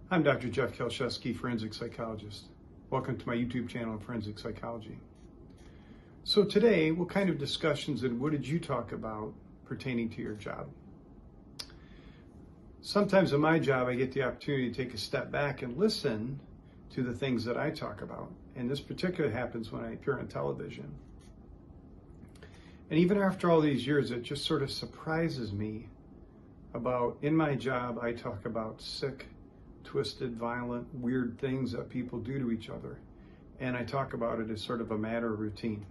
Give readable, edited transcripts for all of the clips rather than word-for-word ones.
I'm Dr. Jeff Kalshevsky, forensic psychologist. Welcome to my YouTube channel, Forensic Psychology. So today, what kind of discussions and what did you talk about pertaining to your job? Sometimes in my job, I get the opportunity to take a step back and listen to the things that I talk about. And this particularly happens when I appear on television. And even after all these years, it just sort of surprises me about, in my job, I talk about sick, twisted, violent, weird things that people do to each other. And I talk about it as sort of a matter of routine.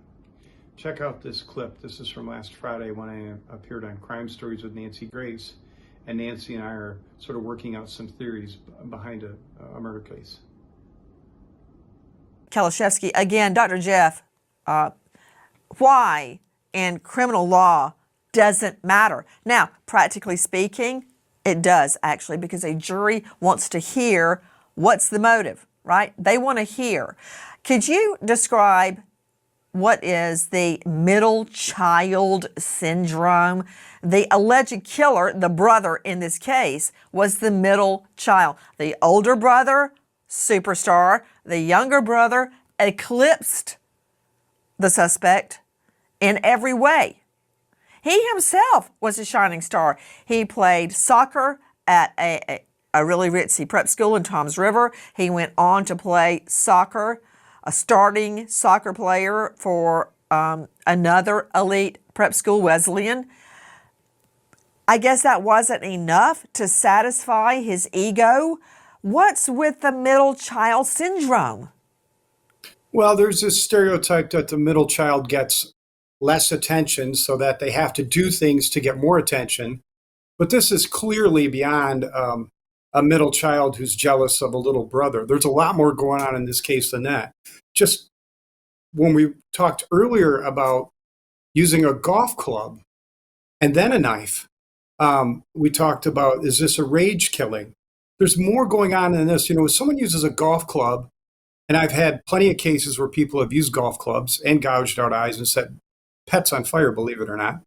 Check out this clip. This is from last Friday when I appeared on Crime Stories with Nancy Grace. And Nancy and I are sort of working out some theories behind a murder case. Kalashevsky, again, Dr. Jeff, why in criminal law doesn't matter? Now, practically speaking, it does actually, because a jury wants to hear what's the motive, right? They want to hear. Could you describe what is the middle child syndrome? The alleged killer, the brother in this case, was the middle child. The older brother, superstar. The younger brother eclipsed the suspect in every way. He himself was a shining star. He played soccer at a really ritzy prep school in Toms River. He went on to play soccer, a starting soccer player for another elite prep school, Wesleyan. I guess that wasn't enough to satisfy his ego. What's with the middle child syndrome? Well, there's this stereotype that the middle child gets less attention so that they have to do things to get more attention. But this is clearly beyond a middle child who's jealous of a little brother. There's a lot more going on in this case than that. Just when we talked earlier about using a golf club and then a knife, we talked about, is this a rage killing? There's more going on than this. You know, if someone uses a golf club, and I've had plenty of cases where people have used golf clubs and gouged out eyes and set pets on fire, believe it or not.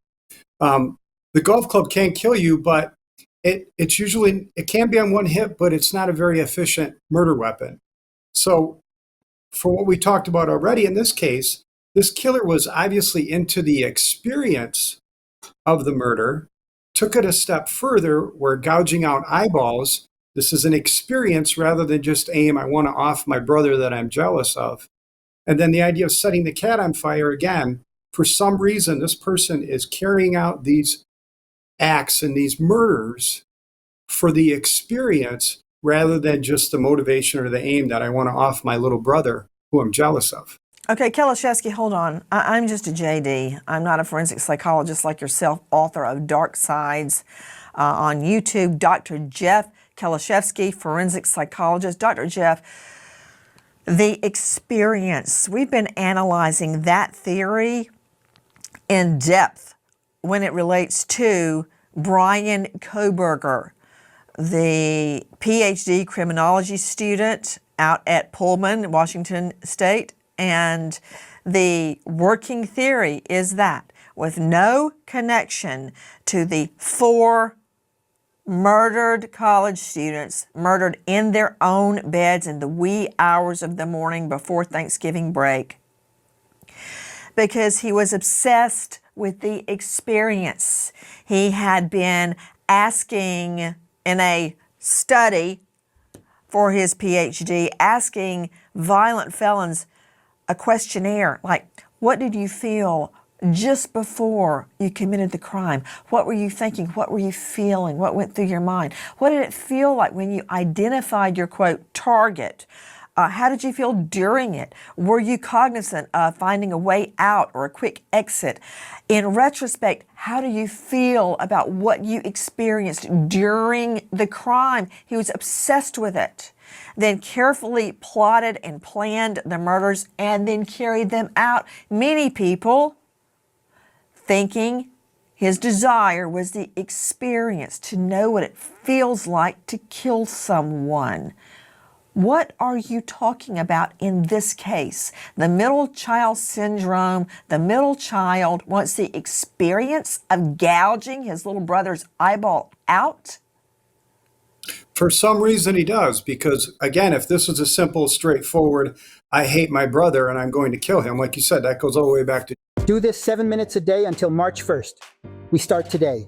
The golf club can kill you, but it can be on one hit, but it's not a very efficient murder weapon. So for what we talked about already in this case, this killer was obviously into the experience of the murder, took it a step further where gouging out eyeballs, this is an experience rather than just aim, I want to off my brother that I'm jealous of. And then the idea of setting the cat on fire, again, for some reason, this person is carrying out these acts and these murders for the experience rather than just the motivation or the aim that I want to off my little brother who I'm jealous of. Okay, Kalashevsky, hold on. I'm just a JD. I'm not a forensic psychologist like yourself, author of Dark Sides on YouTube. Dr. Jeff Kalashevsky, forensic psychologist. Dr. Jeff, the experience, we've been analyzing that theory in depth when it relates to Bryan Kohberger, the PhD criminology student out at Pullman, Washington State. And the working theory is that with no connection to the 4 murdered college students murdered in their own beds in the wee hours of the morning before Thanksgiving break, because he was obsessed with the experience. He had been asking in a study for his PhD, asking violent felons a questionnaire like, what did you feel just before you committed the crime? What were you thinking? What were you feeling? What went through your mind? What did it feel like when you identified your, quote, target? How did you feel during it? Were you cognizant of finding a way out or a quick exit? In retrospect, how do you feel about what you experienced during the crime? He was obsessed with it. Then carefully plotted and planned the murders and then carried them out. Many people thinking his desire was the experience to know what it feels like to kill someone. What are you talking about in this case? The middle child syndrome, the middle child wants the experience of gouging his little brother's eyeball out? For some reason, he does, because again, if this was a simple, straightforward, I hate my brother and I'm going to kill him, like you said, that goes all the way back to. Do this 7 minutes a day until March 1st. We start today.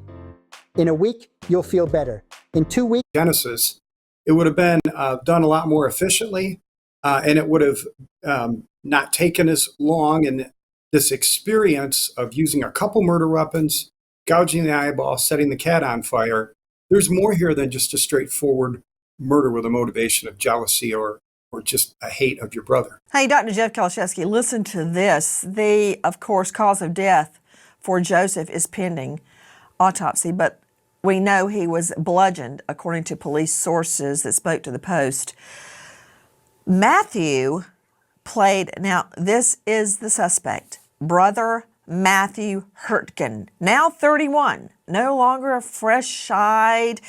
In a week, you'll feel better. In 2 weeks, Genesis, it would have been done a lot more efficiently, and it would have not taken as long. And this experience of using a couple murder weapons, gouging the eyeball, setting the cat on fire, there's more here than just a straightforward murder with a motivation of jealousy or just a hate of your brother. Hey, Dr. Jeff Kalashevsky, listen to this. The, of course, cause of death for Joseph is pending autopsy, but we know he was bludgeoned, according to police sources that spoke to the Post. Matthew played, now this is the suspect, brother Matthew Hurtgen, now 31, no longer a fresh-faced,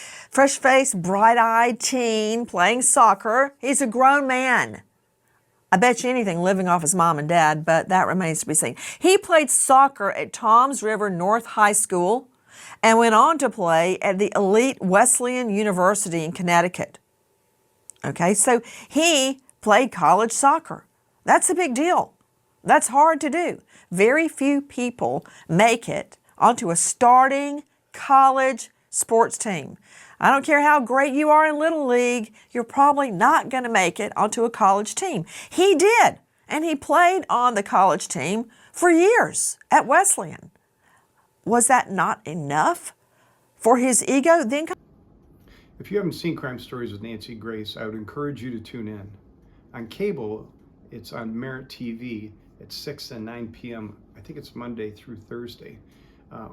bright-eyed teen playing soccer. He's a grown man. I bet you anything living off his mom and dad, but that remains to be seen. He played soccer at Toms River North High School and went on to play at the elite Wesleyan University in Connecticut. Okay, so he played college soccer. That's a big deal. That's hard to do. Very few people make it onto a starting college sports team. I don't care how great you are in Little League, you're probably not going to make it onto a college team. He did, and he played on the college team for years at Wesleyan. Was that not enough for his ego? Then, If you haven't seen Crime Stories with Nancy Grace, I would encourage you to tune in. On cable, it's on Merit TV at 6 and 9 p.m. I think it's Monday through Thursday.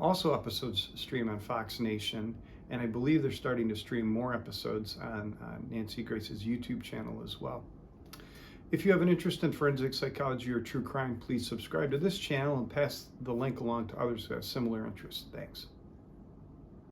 Also, episodes stream on Fox Nation, and I believe they're starting to stream more episodes on Nancy Grace's YouTube channel as well. If you have an interest in forensic psychology or true crime, please subscribe to this channel and pass the link along to others who have similar interests. Thanks.